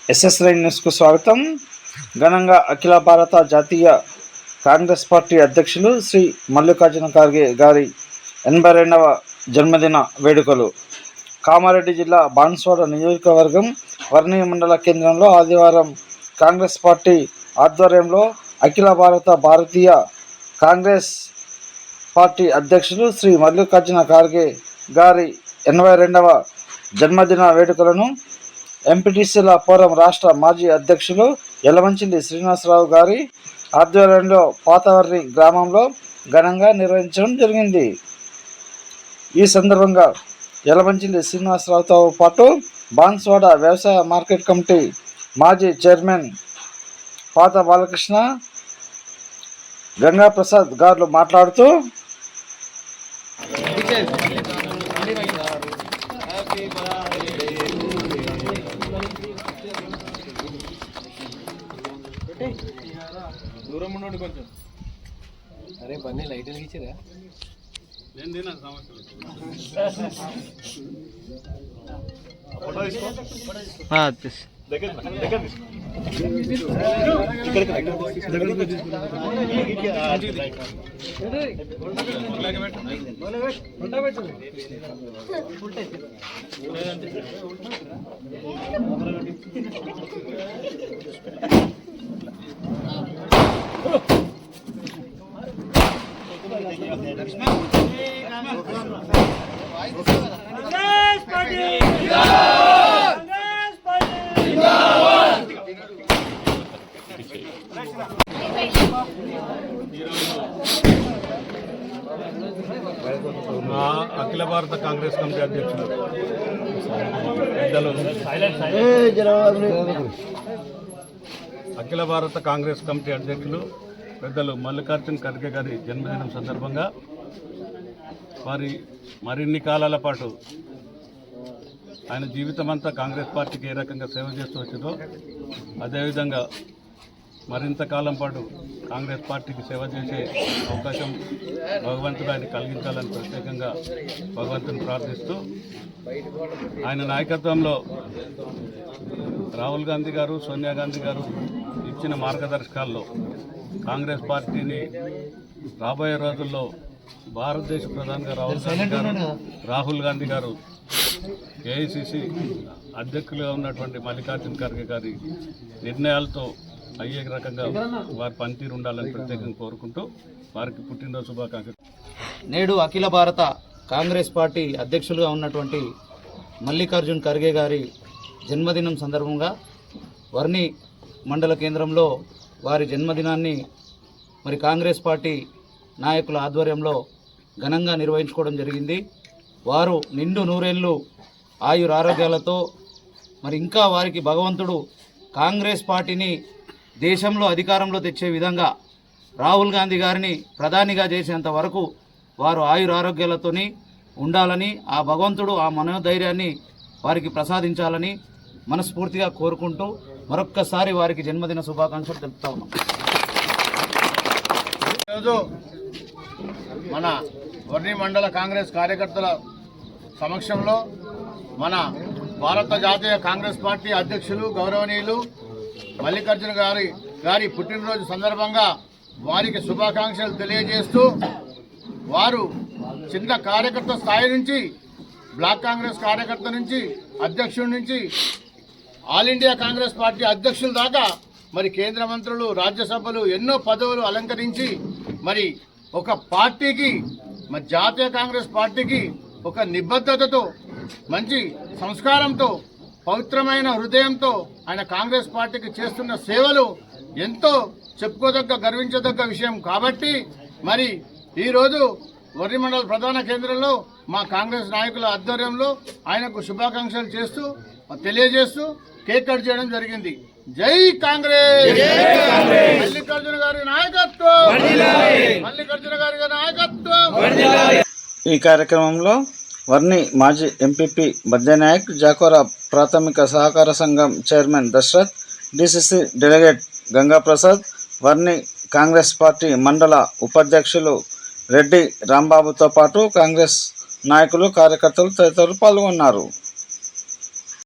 ఎస్ఎస్9 న్యూస్కు స్వాగతం. ఘనంగా అఖిల భారత జాతీయ కాంగ్రెస్ పార్టీ అధ్యక్షులు శ్రీ మల్లికార్జున ఖార్గే గారి 82వ జన్మదిన వేడుకలు కామారెడ్డి జిల్లా బాన్స్వాడ నియోజకవర్గం వర్ణి మండల కేంద్రంలో ఆదివారం కాంగ్రెస్ పార్టీ ఆధ్వర్యంలో అఖిల భారతీయ కాంగ్రెస్ పార్టీ అధ్యక్షులు శ్రీ మల్లికార్జున ఖార్గే గారి 82వ జన్మదిన వేడుకలను ఎంపీటీసీల ఫోరం రాష్ట్ర మాజీ అధ్యక్షులు యలమంచిలి శ్రీనివాసరావు గారి ఆధ్వర్యంలో పాతవర్ణి గ్రామంలో ఘనంగా నిర్వహించడం జరిగింది. ఈ సందర్భంగా యలమంచిలి శ్రీనివాసరావుతో పాటు బాన్స్వాడ వ్యవసాయ మార్కెట్ కమిటీ మాజీ చైర్మన్ పాత బాలకృష్ణ, గంగా ప్రసాద్ గారు మాట్లాడుతూ దూరం ఉండండి కొంచెం. అరే పని లైట్ వెలిగించరా? నేను తిన్నా సమస్యలు. ఫోటో తీసుకో. దగ్గర అఖిల భారత కాంగ్రెస్ కమిటీ అధ్యక్షులు అఖిల భారత కాంగ్రెస్ కమిటీ అధ్యక్షులు పెద్దలు మల్లికార్జున ఖార్గే గారి జన్మదినం సందర్భంగా వారి మరిన్ని కాలాల పాటు ఆయన జీవితం అంతా కాంగ్రెస్ పార్టీకి ఏ రకంగా సేవ చేస్తూ వచ్చిందో అదేవిధంగా మరింత కాలం పాటు కాంగ్రెస్ పార్టీకి సేవ చేసే అవకాశం భగవంతుడు ఆయన కలిగించాలని ప్రత్యేకంగా భగవంతుని ప్రార్థిస్తూ ఆయన నాయకత్వంలో రాహుల్ గాంధీ గారు, సోనియా గాంధీ గారు ఇచ్చిన మార్గదర్శకాల్లో కాంగ్రెస్ పార్టీని రాబోయే రోజుల్లో భారతదేశ ప్రధానిగా రాహుల్ గాంధీ గారు ఏఐసిసి అధ్యక్షులుగా ఉన్నటువంటి మల్లికార్జున ఖార్గే గారి నిర్ణయాలతో అయ్యే రకంగా వారి పనితీరు ఉండాలని ప్రత్యేకంగా కోరుకుంటూ వారికి పుట్టినరోజు శుభాకాంక్షలు. నేడు అఖిల భారత కాంగ్రెస్ పార్టీ అధ్యక్షులుగా ఉన్నటువంటి మల్లికార్జున ఖార్గే గారి జన్మదినం సందర్భంగా వర్ణి మండల కేంద్రంలో వారి జన్మదినాన్ని మరి కాంగ్రెస్ పార్టీ నాయకుల ఆధ్వర్యంలో ఘనంగా నిర్వహించుకోవడం జరిగింది. వారు నిండు నూరేళ్ళు ఆయురారోగ్యాలతో మరి ఇంకా వారికి భగవంతుడు కాంగ్రెస్ పార్టీని దేశంలో అధికారంలో తెచ్చే విధంగా రాహుల్ గాంధీ గారిని ప్రధానిగా చేసేంత వరకు వారు ఆయురారోగ్యాలతోని ఉండాలని ఆ భగవంతుడు ఆ మనోధైర్యాన్ని వారికి ప్రసాదించాలని మనస్ఫూర్తిగా కోరుకుంటూ మరొక్కసారి వారికి జన్మదిన శుభాకాంక్షలు తెలుపుతా ఉన్నాం. ఈరోజు మన వర్ణి మండల కాంగ్రెస్ కార్యకర్తల సమక్షంలో మన భారత జాతీయ కాంగ్రెస్ పార్టీ అధ్యక్షులు గౌరవనీయులు మల్లికార్జున గారి పుట్టినరోజు సందర్భంగా వారికి శుభాకాంక్షలు తెలియజేస్తూ వారు చిన్న కార్యకర్త స్థాయి నుంచి బ్లాక్ కాంగ్రెస్ కార్యకర్త నుంచి అధ్యక్షుడి నుంచి ఆల్ ఇండియా కాంగ్రెస్ పార్టీ అధ్యక్షుల దాకా మరి కేంద్ర మంత్రులు, రాజ్యసభలు ఎన్నో పదవులు అలంకరించి మరి ఒక పార్టీకి మరి జాతీయ కాంగ్రెస్ పార్టీకి ఒక నిబద్ధతతో మంచి సంస్కారంతో పవిత్రమైన హృదయంతో ఆయన కాంగ్రెస్ పార్టీకి చేస్తున్న సేవలు ఎంతో చెప్పుకోదగ్గ గర్వించదగ్గ విషయం. కాబట్టి మరి ఈరోజు వర్ణి మండల ప్రధాన కేంద్రంలో మా కాంగ్రెస్ నాయకుల ఆధ్వర్యంలో ఆయనకు శుభాకాంక్షలు చేస్తూ తెలియజేస్తూ కేక్ కట్ చేయడం జరిగింది. జై కాంగ్రెస్! మల్లికార్జున గారి నాయకత్వం! మల్లికార్జున గారి నాయకత్వం! ఈ కార్యక్రమంలో వర్ణి మాజీ ఎంపీపీ బద్యనాయక్, జాకోరా ప్రాథమిక సహకార సంఘం chairman Dasharath, DCC delegate Ganga Prasad, Varni Congress party మండల ఉపాధ్యక్షులు రెడ్డి రాంబాబుతో పాటు కాంగ్రెస్ నాయకులు, కార్యకర్తలు తదితరులు పాల్గొన్నారు.